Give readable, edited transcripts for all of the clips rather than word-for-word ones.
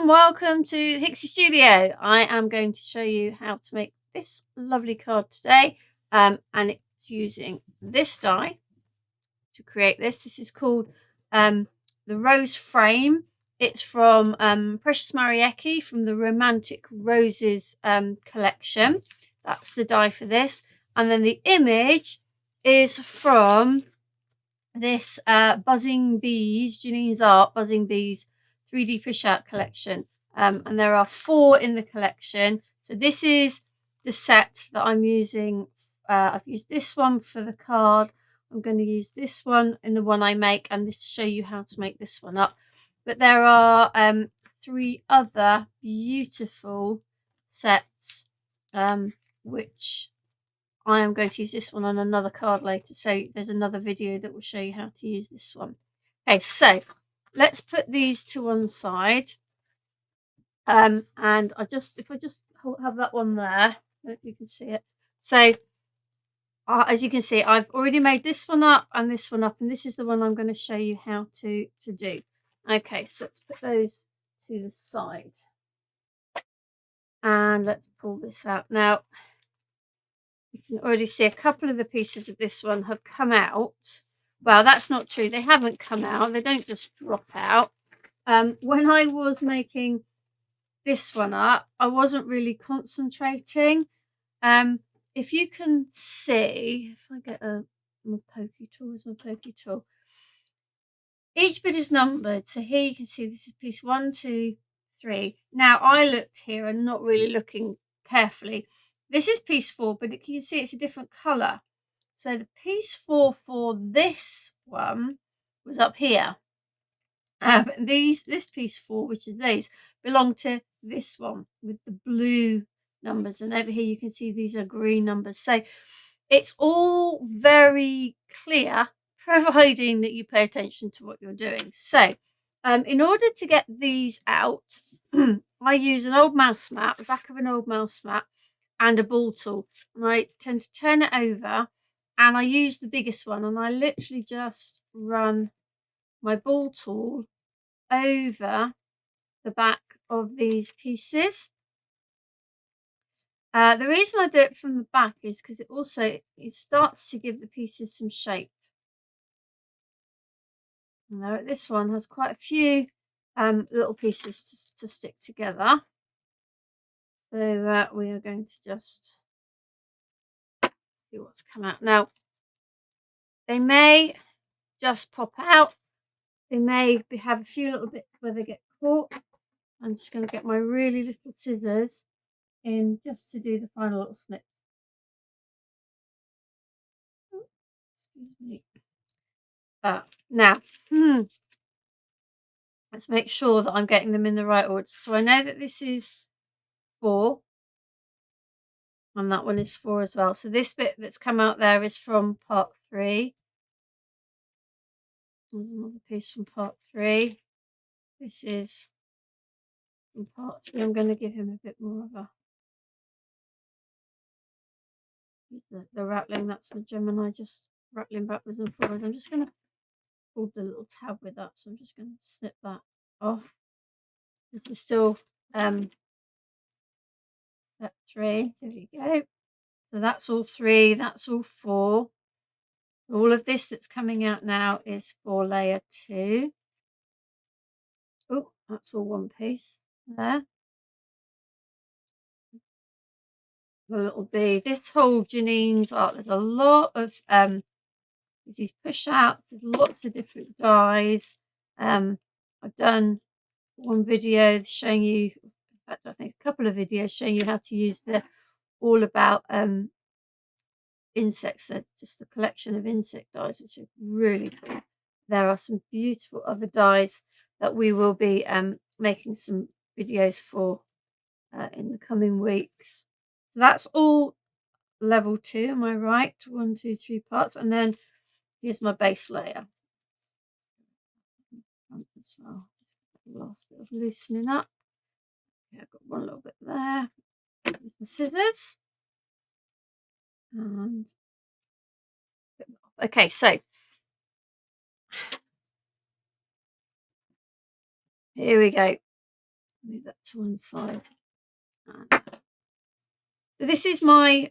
and welcome to Hixxy Studio. I am going to show you how to make this lovely card today, and it's using this die to create this. This is called the Rose Frame. It's from Precious Marieke from the Romantic Roses collection. That's the die for this, and then the image is from this Buzzing Bees, Janine's Art Buzzing Bees 3D Pushout collection, and there are 4 in the collection. So this is the set that I'm using. I've used this one for the card. I'm going to use this one in the one I make, and this to show you how to make this one up. But there are 3 other beautiful sets, which I am going to use this one on another card later, so there's another video that will show you how to use this one. Okay, so let's put these to one side, and if I just have that one there, you can see it. So as you can see, I've already made this one up and this one up, and this is the one I'm going to show you how to do. Okay, so let's put those to the side, and let's pull this out now. You can already see a couple of the pieces of this one have come out. Well, that's not true. They haven't come out. They don't just drop out. When I was making this one up, I wasn't really concentrating. If you can see, if I get my pokey tool, where's my pokey tool? Each bit is numbered. So here you can see this is piece 1, 2, 3. Now, I looked here and not really looking carefully. This is piece 4, but you can see it's a different colour. So the piece 4 for this one was up here. This piece 4, which is these, belong to this one with the blue numbers. And over here you can see these are green numbers. So it's all very clear, providing that you pay attention to what you're doing. So in order to get these out, I use an old mouse mat, the back of an old mouse mat, and a ball tool, and I tend to turn it over, and I use the biggest one, and I literally just run my ball tool over the back of these pieces. The reason I do it from the back is because it starts to give the pieces some shape. Now this one has quite a few little pieces to stick together. So we are going to just see what's come out. Now, they may just pop out. They may have a few little bits where they get caught. I'm just going to get my really little scissors in just to do the final little snip. Oh, excuse me. Now, let's make sure that I'm getting them in the right order. So I know that this is 4. And that one is 4 as well. So this bit that's come out there is from part 3. There's another piece from part 3. This is from part 3. I'm going to give him a bit more of the rattling. That's the Gemini just rattling backwards and forwards. I'm just going to hold the little tab with that. So I'm just going to snip that off. This is still step 3. There we go. So that's all 3. That's all 4. All of this that's coming out now is for layer 2. Oh, that's all one piece there. A little bee. This whole Janine's Art, there's a lot of these push outs, there's lots of different dies. I've done one video showing you, in fact, I think a couple of videos showing you how to use the All About insects. There's just a collection of insect dies, which are really cool. There are some beautiful other dies that we will be making some videos for in the coming weeks. So that's all level 2, am I right? 1, 2, 3 parts, and then here's my base layer. As well. The last bit of loosening up. Okay, I've got one little bit there. With my scissors. And okay, so here we go. Move that to one side. So this is my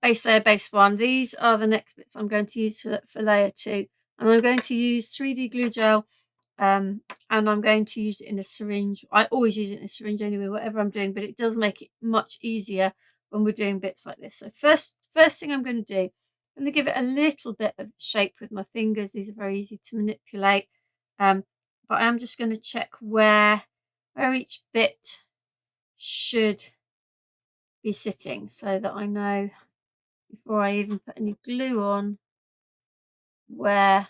base layer, base 1. These are the next bits I'm going to use for layer 2. And I'm going to use 3D glue gel, and I'm going to use it in a syringe. I always use it in a syringe anyway, whatever I'm doing, but it does make it much easier when we're doing bits like this. So first thing I'm going to do, I'm going to give it a little bit of shape with my fingers. These are very easy to manipulate, but I'm just going to check where each bit should be sitting, so that I know before I even put any glue on where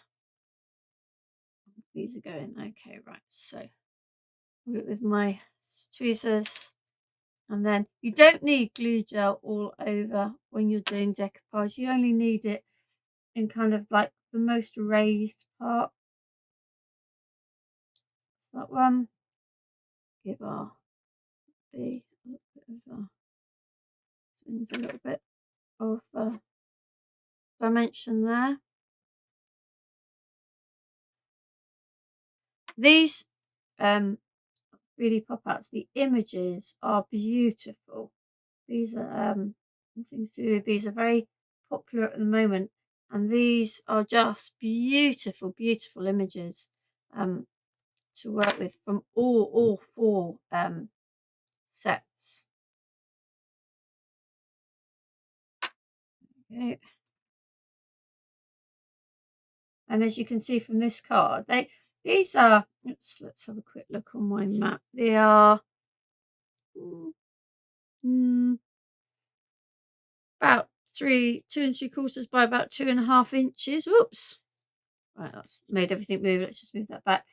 these are going. Okay, right, so with my tweezers, and then you don't need glue gel all over when you're doing decoupage. You only need it in kind of like the most raised part. So that one, give our B a little bit of a little bit of dimension there. These really pop out. The images are beautiful. These are things to do with these are very popular at the moment, and these are just beautiful, beautiful images to work with from all 4 sets. Okay. And as you can see from this card, these are, let's have a quick look on my map. They are about 2 3/4 by about 2.5 inches. Whoops. Right, that's made everything move. Let's just move that back.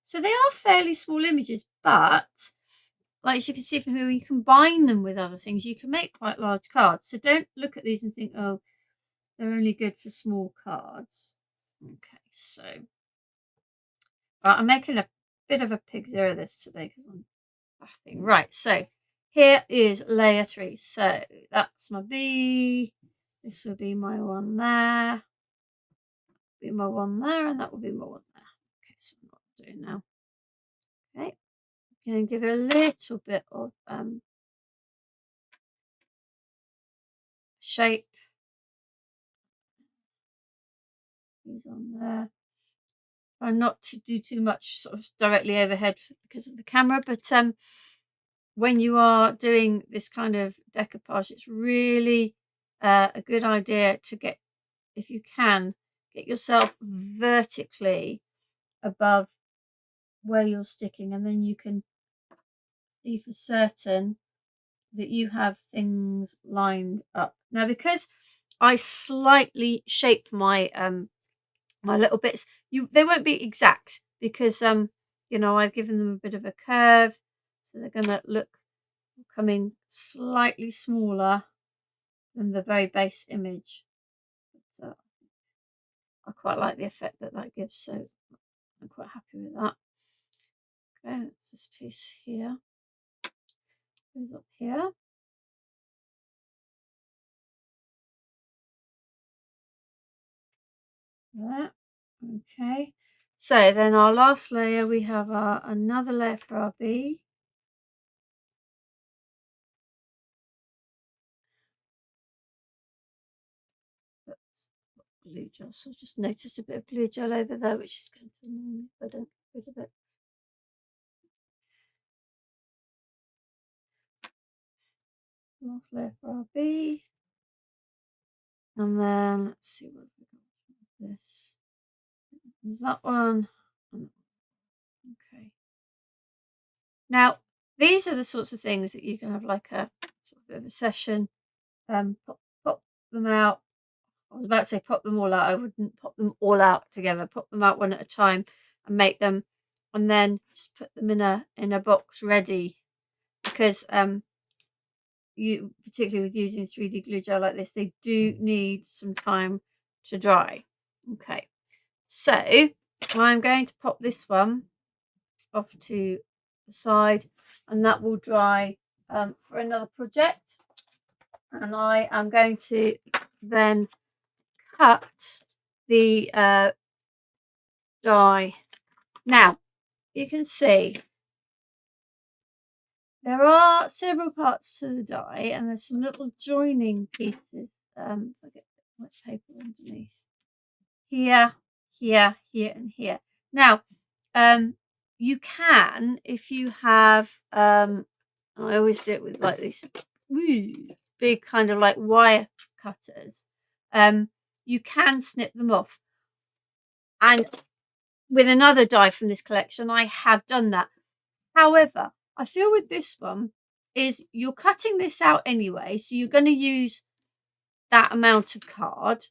So they are fairly small images, but like you can see from here, when you combine them with other things, you can make quite large cards. So don't look at these and think, oh, they're only good for small cards. Okay, so I'm making a bit of a pig's ear of this today because I'm laughing. Right, so here is layer 3. So that's my B. This will be my one there. Be my one there, and that will be my one there. Okay, so what I'm doing now. Okay, going to give it a little bit of shape. These on there. Try not to do too much sort of directly overhead because of the camera, but when you are doing this kind of decoupage, it's really a good idea to get, if you can, get yourself vertically above where you're sticking, and then you can see for certain that you have things lined up. Now, because I slightly shape my my little bits, they won't be exact because you know, I've given them a bit of a curve, so they're going to look coming slightly smaller than the very base image. So I quite like the effect that gives, so I'm quite happy with that. Okay, that's this piece here. Goes up here. There. Okay. So then our last layer, we have another layer for our bee. Oops, glue gel. So I just noticed a bit of glue gel over there, which is going to annoy me if I don't get rid of it. Last layer for our bee. And then let's see what we got with this. There's that one. Okay. Now, these are the sorts of things that you can have like a sort of bit of a session. Pop them out. I was about to say pop them all out. I wouldn't pop them all out together. Pop them out one at a time and make them, and then just put them in a box ready. Because you, particularly with using 3D glue gel like this, they do need some time to dry. Okay, so I'm going to pop this one off to the side, and that will dry for another project. And I am going to then cut the die. Now you can see there are several parts to the die, and there's some little joining pieces. If I get much paper underneath here, here, here, and here. Now, you can, if you have, I always do it with like these big kind of like wire cutters. You can snip them off, and with another die from this collection, I have done that. However, I feel with this one is you're cutting this out anyway, so you're going to use that amount of card.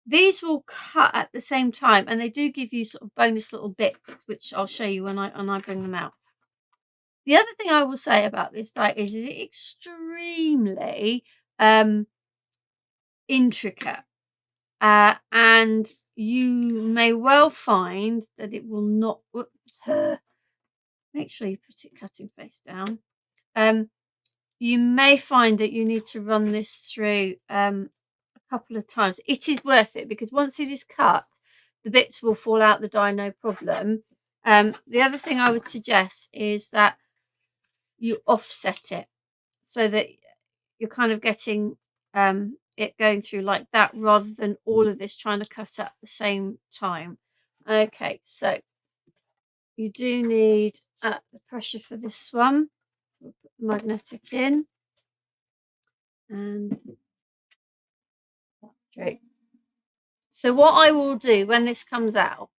These will cut at the same time, and they do give you sort of bonus little bits, which I'll show you when I bring them out. The other thing I will say about this die is it's extremely intricate, and you may well find that it will not. Make sure you put it cutting face down. You may find that you need to run this through a couple of times. It is worth it because once it is cut, the bits will fall out the die no problem. The other thing I would suggest is that you offset it so that you're kind of getting it going through like that rather than all of this trying to cut at the same time. Okay, so you do need the pressure for this one. So we'll put the magnetic in, and great. So what I will do when this comes out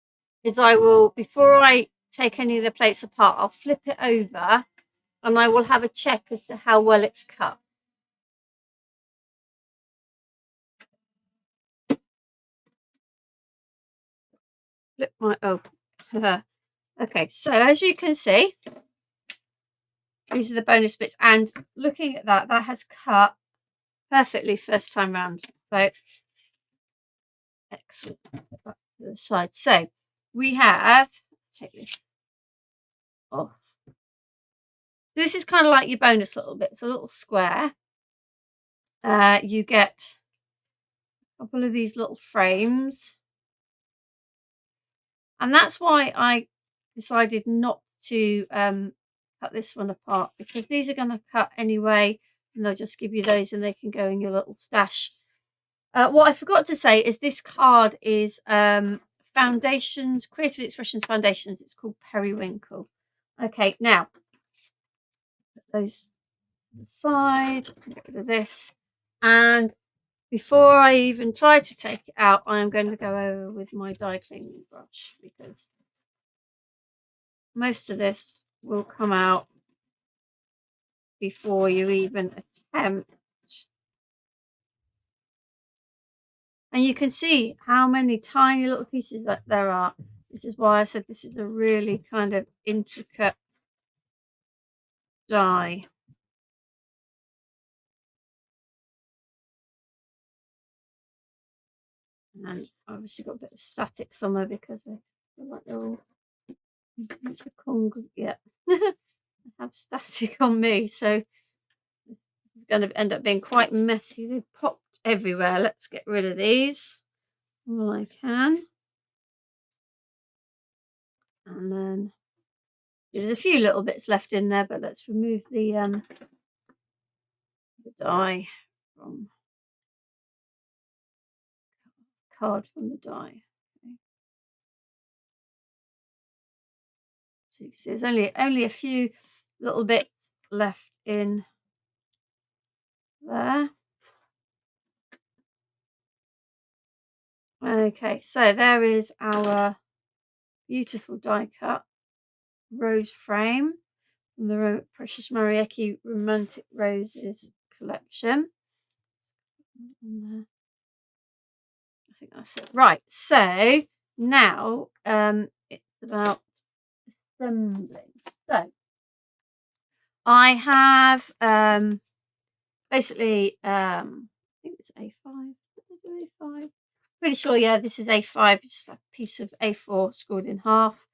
is I will, before I take any of the plates apart, I'll flip it over and I will have a check as to how well it's cut. Flip my, okay, so as you can see, these are the bonus bits, and looking at that, that has cut perfectly first time round. So excellent. Put that to the side. So we have, let's take this off. This is kind of like your bonus little bit. It's a little square. You get a couple of these little frames, and that's why I decided not to cut this one apart, because these are going to cut anyway, and they'll just give you those and they can go in your little stash. What I forgot to say is this card is Foundations, Creative Expressions Foundations. It's called Periwinkle. Okay, now put those to the side, get rid of this, and before I even try to take it out, I am going to go over with my die cleaning brush, because most of this will come out before you even attempt. And you can see how many tiny little pieces that there are, which is why I said this is a really kind of intricate die. And obviously got a bit of static somewhere because I feel like they're all yeah. I have static on me, so it's going to end up being quite messy. They've popped everywhere. Let's get rid of these all I can. And then there's a few little bits left in there, but let's remove the die from card from the die. Okay. So you can see there's only a few little bits left in there. Okay, so there is our beautiful die cut rose frame from the Precious Marieke Romantic Roses collection. I think that's it. Right, so now it's about assembling. So I have basically I think it's A5. A5. Pretty sure, yeah, this is A5, just a piece of A4 scored in half.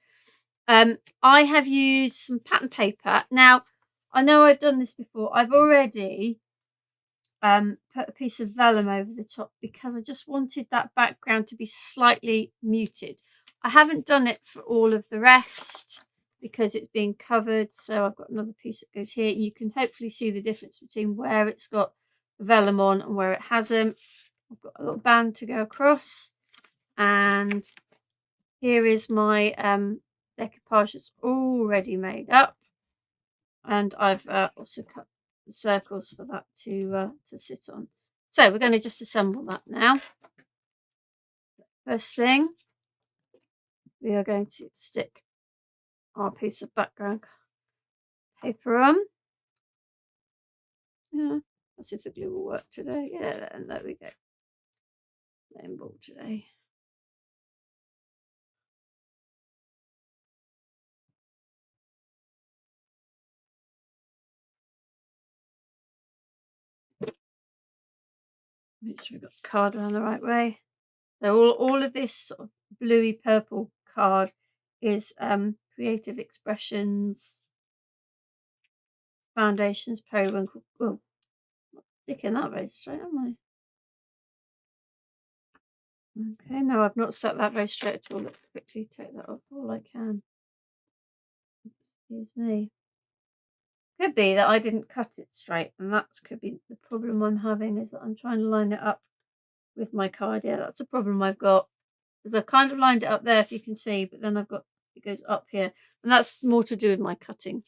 I have used some pattern paper. Now, I know I've done this before. I've already put a piece of vellum over the top because I just wanted that background to be slightly muted. I haven't done it for all of the rest because it's being covered. So I've got another piece that goes here. You can hopefully see the difference between where it's got vellum on and where it hasn't. I've got a little band to go across, and here is my decoupage that's already made up, and I've also cut the circles for that to sit on. So we're going to just assemble that now. First thing, we are going to stick our piece of background paper on. Yeah, let's see if the glue will work today. Yeah, and there we go. Plain ball today. Make sure we got the card around the right way. So all of this sort of bluey purple card is Creative Expressions Foundations Periwinkle. Oh, not sticking that very straight, am I? Okay, no, I've not stuck that very straight at all. Let's quickly take that off all I can. Excuse me. Could be that I didn't cut it straight, and that could be the problem I'm having, is that I'm trying to line it up with my card. Yeah, that's a problem I've got, because I've kind of lined it up there, if you can see, but then I've got, it goes up here, and that's more to do with my cutting.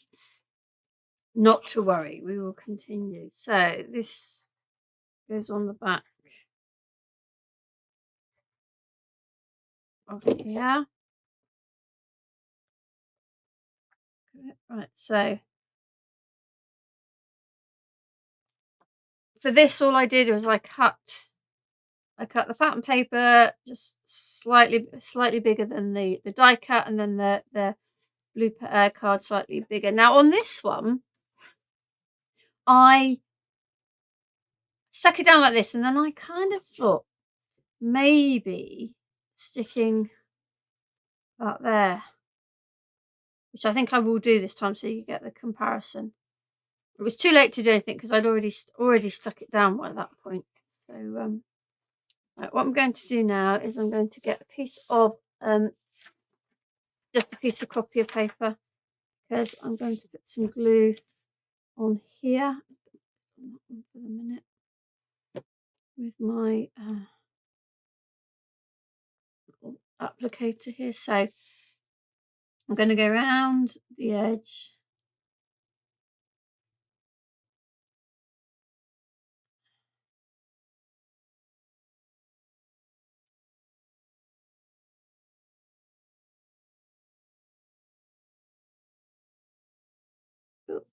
Not to worry, we will continue. So this goes on the back of here. Right, so for this, all I did was I cut the pattern paper just slightly bigger than the die cut, and then the blue card slightly bigger. Now on this one, I stuck it down like this, and then I kind of thought maybe sticking that there, which I think I will do this time, so you get the comparison. It was too late to do anything because I'd already stuck it down by that point. So right, what I'm going to do now is I'm going to get a piece of just a piece of copier paper, because I'm going to put some glue on here for the minute with my little applicator here. So I'm going to go around the edge.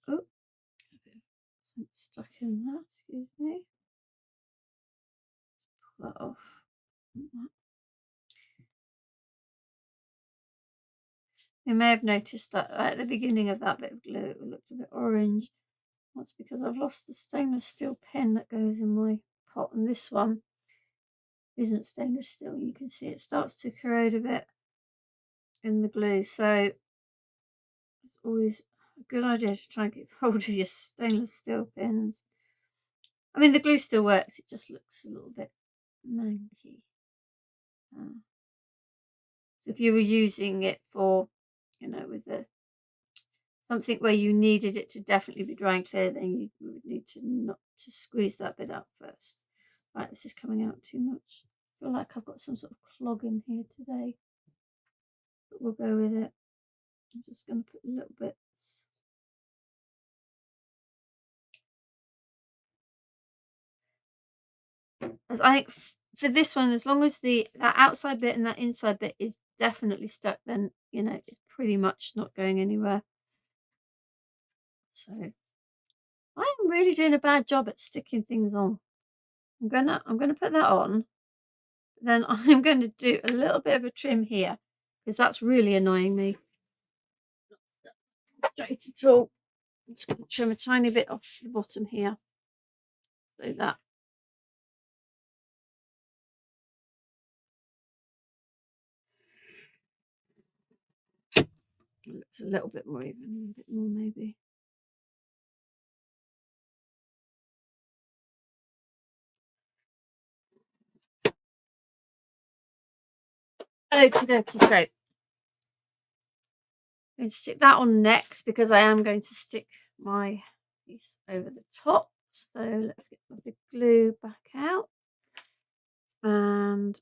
Oh, stuck in that, excuse me. Pull that off. You may have noticed that at the beginning of that bit of glue it looked a bit orange. That's because I've lost the stainless steel pen that goes in my pot, and this one isn't stainless steel. You can see it starts to corrode a bit in the glue, so it's always a good idea to try and get hold of your stainless steel pins. I mean, the glue still works, it just looks a little bit manky. So if you were using it for, with something where you needed it to definitely be dry and clear, then you would need to not to squeeze that bit out first. Right, this is coming out too much. I feel like I've got some sort of clog in here today, but we'll go with it. I'm just going to put little bits. I think for this one, as long as that outside bit and that inside bit is definitely stuck, then it's pretty much not going anywhere. So I am really doing a bad job at sticking things on. I'm gonna put that on. Then I'm going to do a little bit of a trim here, because that's really annoying me. Not straight at all. I'm just going to trim a tiny bit off the bottom here. So that. It looks a little bit more even, a bit more maybe. Okie dokie, so I'm going to stick that on next because I am going to stick my piece over the top. So let's get the glue back out and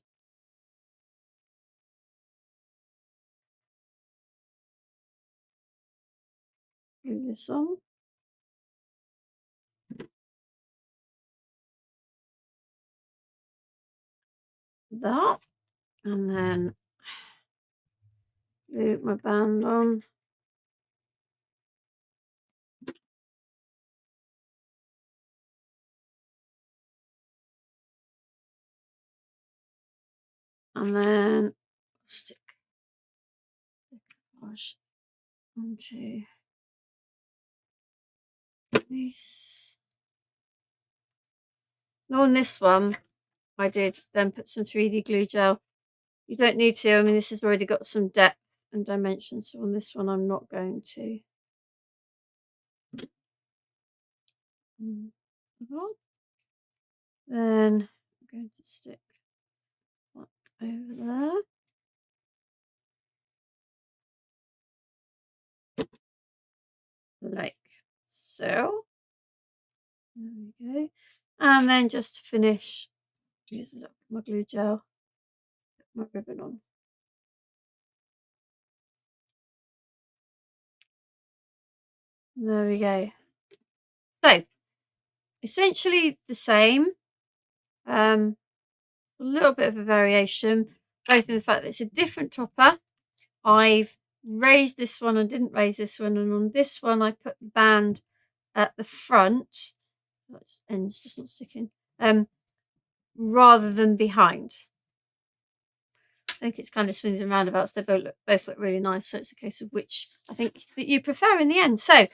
glue this on. That, and then glue my band on. And then stick wash onto this. Now on this one, I did then put some 3D glue gel. You don't need to. I mean, this has already got some depth and dimension. So on this one, I'm not going to. Then I'm going to stick that over there. Like so. There we go. And then just to finish, use a little my glue gel, put my ribbon on. There we go. So essentially the same. A little bit of a variation, both in the fact that it's a different topper. I've raised this one and didn't raise this one, and on this one I put the band at the front. That just ends, just not sticking. Rather than behind. I think it's kind of swings and roundabouts. They both look really nice. So it's a case of which I think that you prefer in the end. So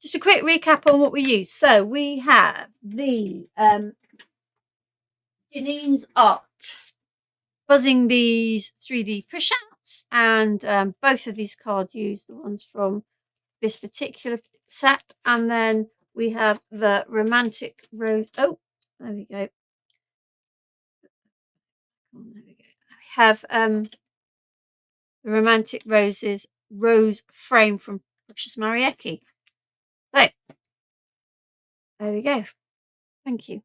just a quick recap on what we use. So we have the Janine's Art Buzzing Bees 3D Pushouts, and both of these cards use the ones from this particular set. And then we have the Romantic Rose. Oh, there we go. Oh, there we go. We have the Romantic Roses rose frame from Precious Marieke. So there we go. Thank you.